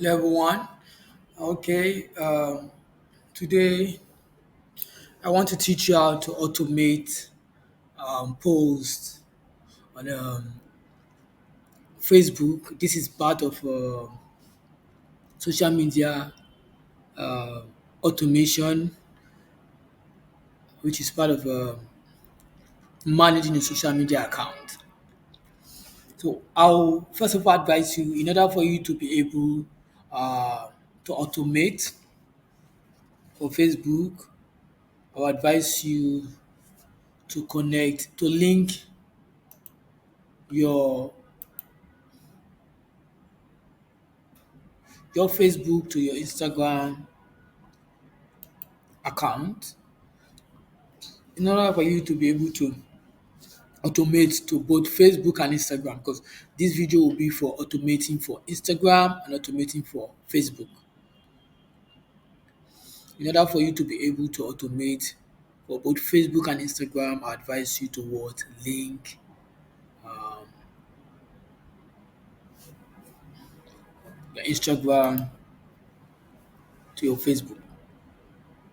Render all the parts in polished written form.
Level one. Okay. Today, I want to teach you how to automate posts on Facebook. This is part of social media uh, automation, which is part of managing a social media account. So, I'll first of all advise you in order for you to be able to automate for Facebook, I'll advise you to connect, to link your your Facebook to your Instagram account in order for you to be able to automate to both Facebook and Instagram because this video will be for automating for Instagram and automating for Facebook. In order for you to be able to automate for both Facebook and Instagram, I advise you to what link um, your Instagram to your Facebook.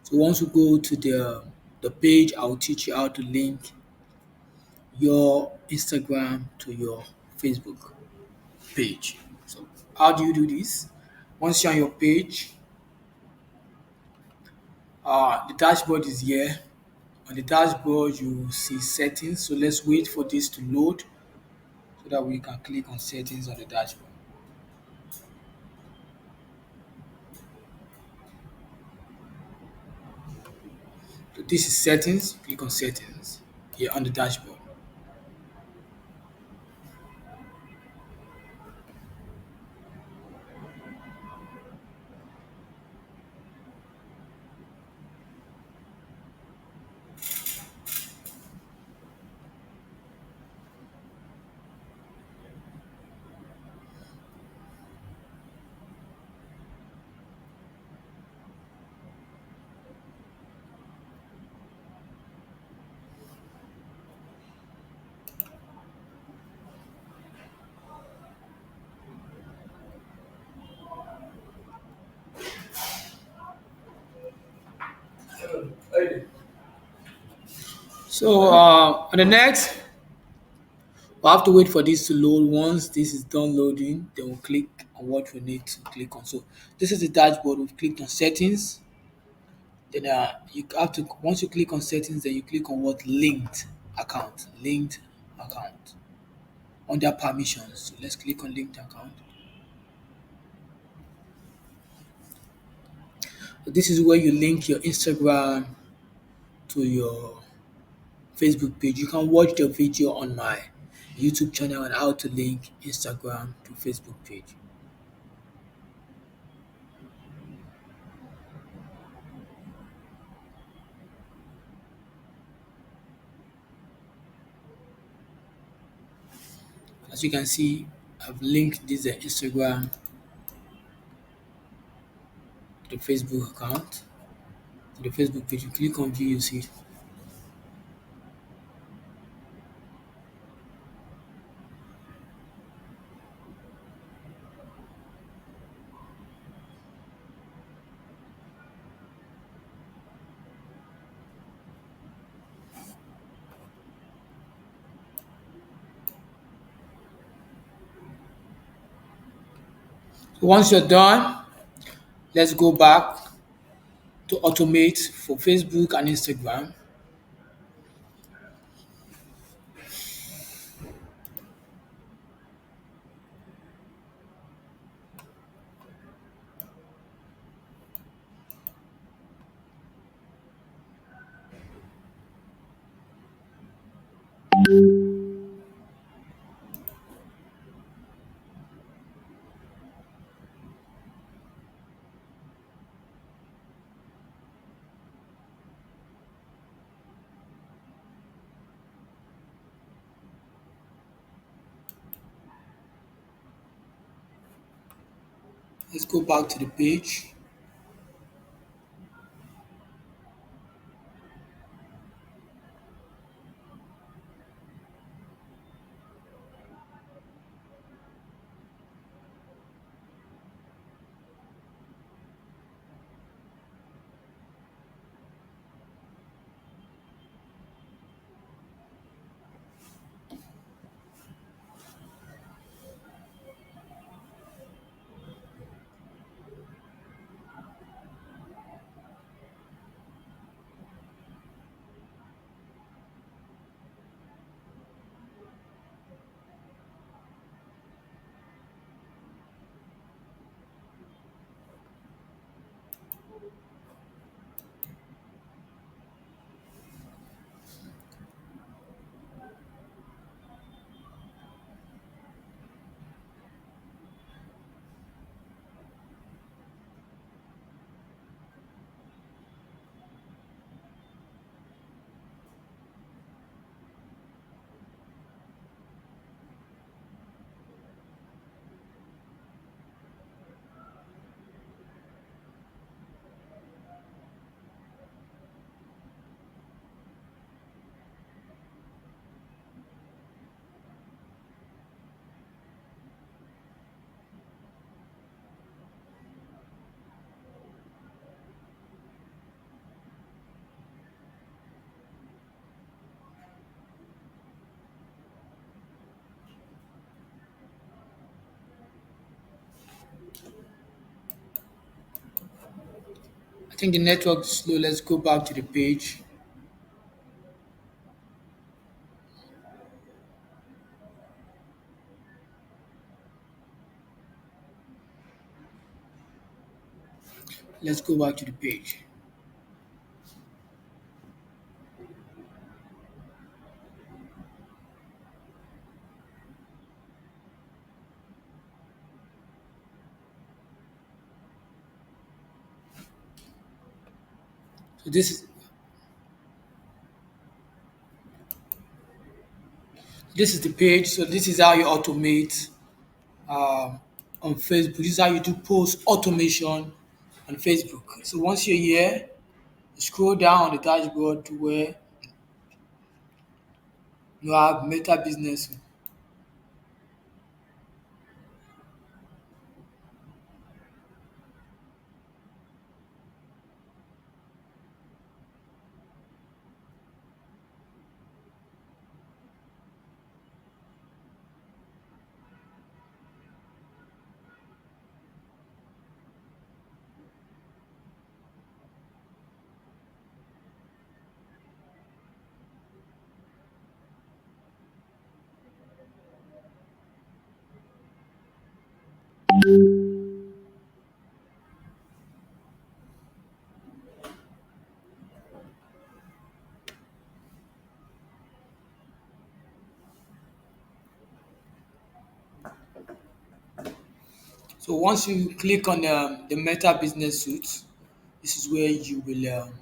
So once you go to the page, I'll teach you how to link your Instagram to your Facebook page. So how do you do this? Once you're on your page, the dashboard is here. On the dashboard, you will see settings. So let's wait for this to load so that we can click on settings on the dashboard. So this is settings. Click on settings here on the dashboard. So on the next, we'll have to wait for this to load. Once this is done loading, then we'll click on what we need to click on. So this is the dashboard. We've clicked on settings. Then you have to once you click on settings, then you click on what linked account under permissions. So let's click on linked account. So this is where you link your Instagram to your Facebook page. You can watch the video on my YouTube channel on how to link Instagram to Facebook page. As you can see, I've linked this Instagram to the Facebook account, to the Facebook page. You click on view, you see it. So once you're done, let's go back to automate for Facebook and Instagram. Let's go back to the page. think the network is slow. Let's go back to the page. Let's go back to the page. So this is the page. So this is how you automate um, on Facebook. This is how you do post automation on Facebook. So once you're here, you scroll down on the dashboard to where you have Meta Business. So once you click on the Meta Business Suite, this is where you will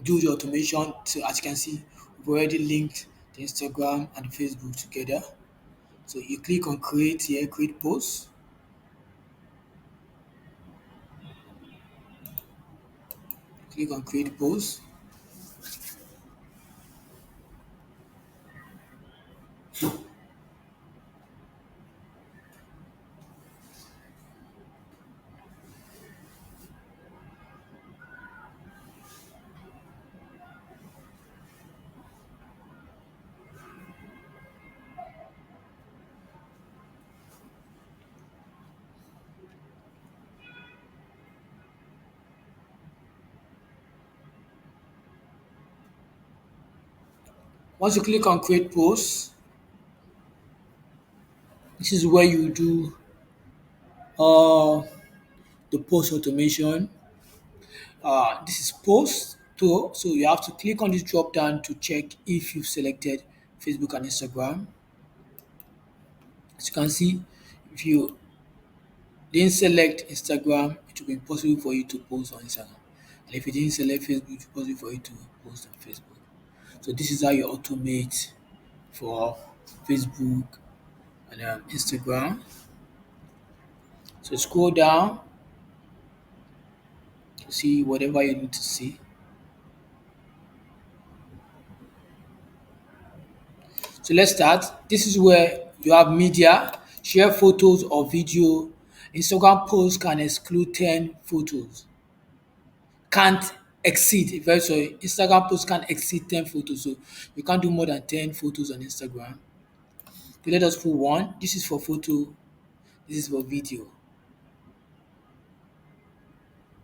do the automation. So as you can see, we've already linked the Instagram and Facebook together. So you click on create here, create post. Click on create post. Once you click on create post, this is where you do uh, the post automation. This is post tool, so you have to click on this drop down to check if you've selected Facebook and Instagram. As you can see, if you didn't select Instagram, it will be impossible for you to post on Instagram. And if you didn't select Facebook, it will be possible for you to post on Facebook. So this is how you automate for Facebook and Instagram. So scroll down to see whatever you need to see. So let's start. This is where you have media, share photos or video. Instagram posts can exclude 10 photos. Can't exceed, very sorry, Instagram posts can't exceed 10 photos. So you can't do more than 10 photos on Instagram. So let us put one. This is for photo, this is for video.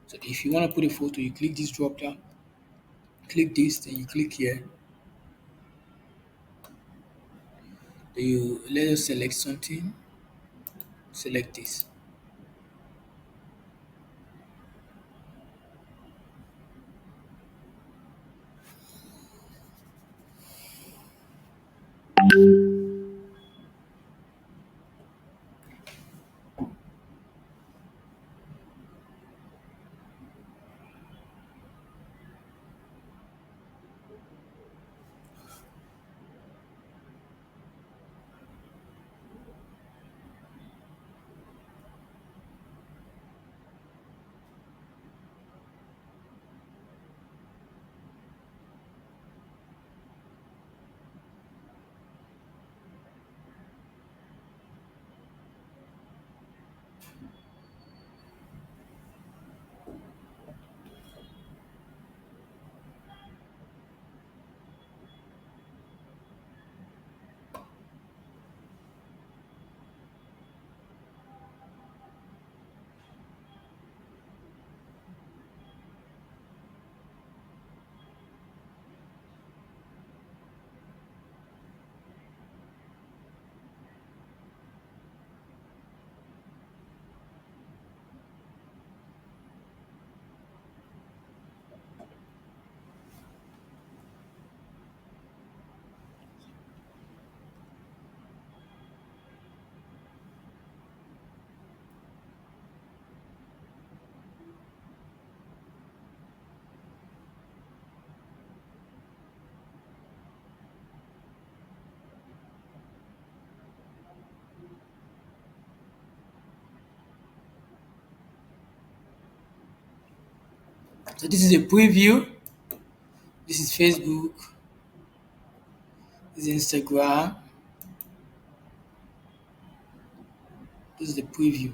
So if you want to put a photo, you click this drop down, click this, then you click here. Then you let us select something, select this. So this is a preview. This is Facebook. This is Instagram. This is the preview.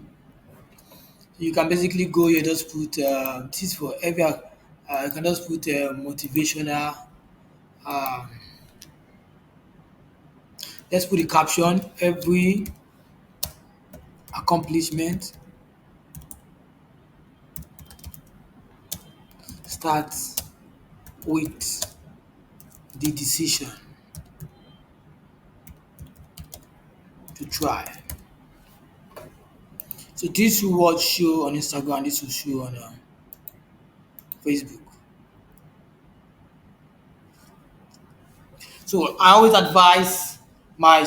So you can basically go here, just put this is for every. You can just put motivational. Um, let's put the caption. Every accomplishment starts with the decision to try. So this will what show on Instagram. This will show on Facebook. So I always advise my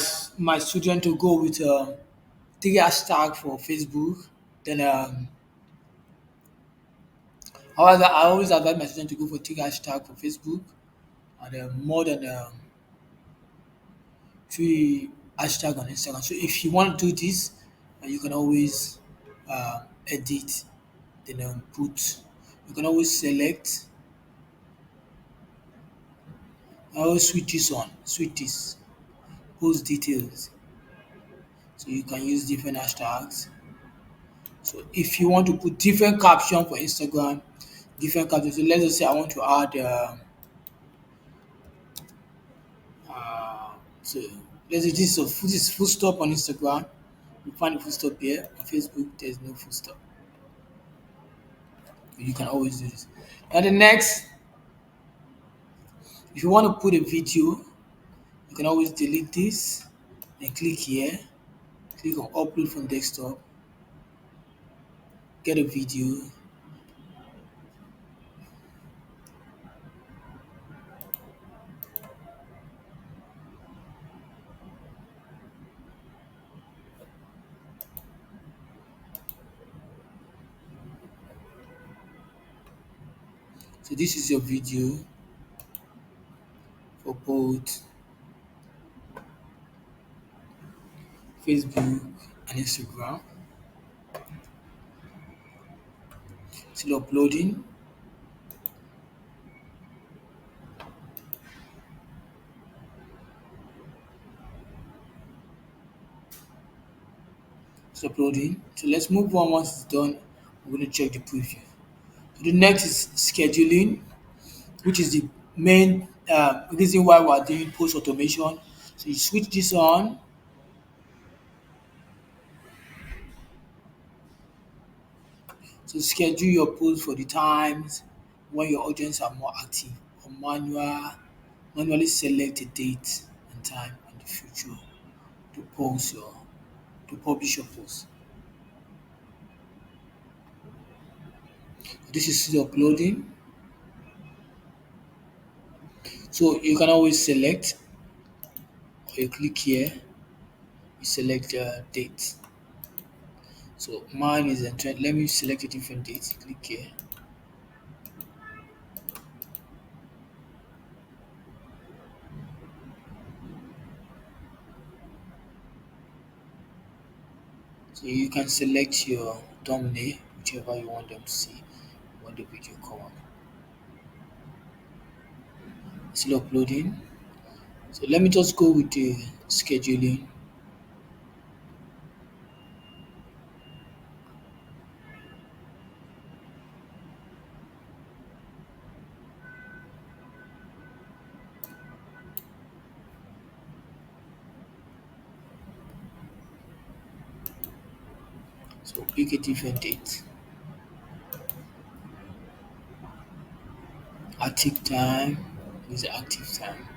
student to go with three hashtag for Facebook. Then however, I always advise my student to go for three hashtag for Facebook and more than three hashtag on Instagram. So if you want to do this, you can always edit, then put. You can always select. I always switch this on. Switch this. Post details. So you can use different hashtags. So if you want to put different caption for Instagram, different caption. So let's just say I want to add so let's say this is full stop on Instagram. You find the full stop here. On Facebook, there's no full stop. You can always do this. Now the next, if you want to put a video, you can always delete this and click here. Click on upload from desktop. Get a video. So this is your video for both Facebook and Instagram. Still uploading. It's uploading. So let's move on. Once it's done, we're going to check the preview. So the next is scheduling, which is the main reason why we're doing post automation. So you switch this on. So schedule your post for the times when your audience are more active, or manually select a date and time in the future to post your to publish your post. This is still uploading. So you can always select, or you click here, you select date. So mine is a trend. Let me select a different date. Click here. So you can select your thumbnail, whichever you want them to see when the video come up. Still uploading. So let me just go with the scheduling. So pick a different date. Active time is active time.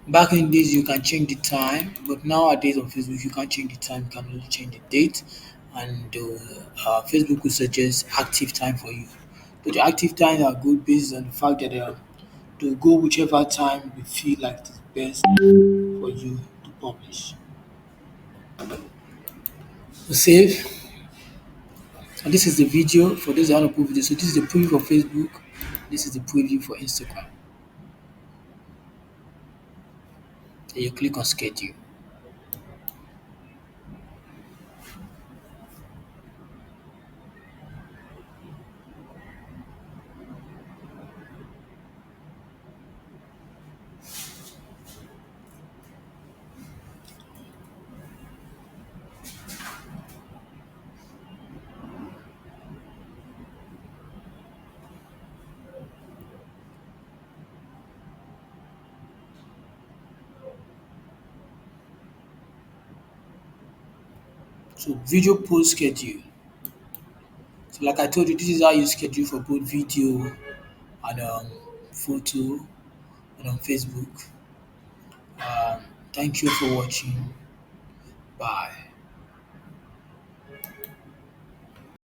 Back in days, you can change the time, but nowadays on Facebook, you can't change the time. You can only change the date, and Facebook will suggest active time for you. But the active times are good based on the fact that to go whichever time you feel like is best for you to publish. So save, and this is the video for those that want to put video. So this is the preview for Facebook. This is the preview for Instagram. Then you click on schedule. So video post schedule. So like I told you, this is how you schedule for both video and photo and on Facebook. Um, Thank you for watching. Bye.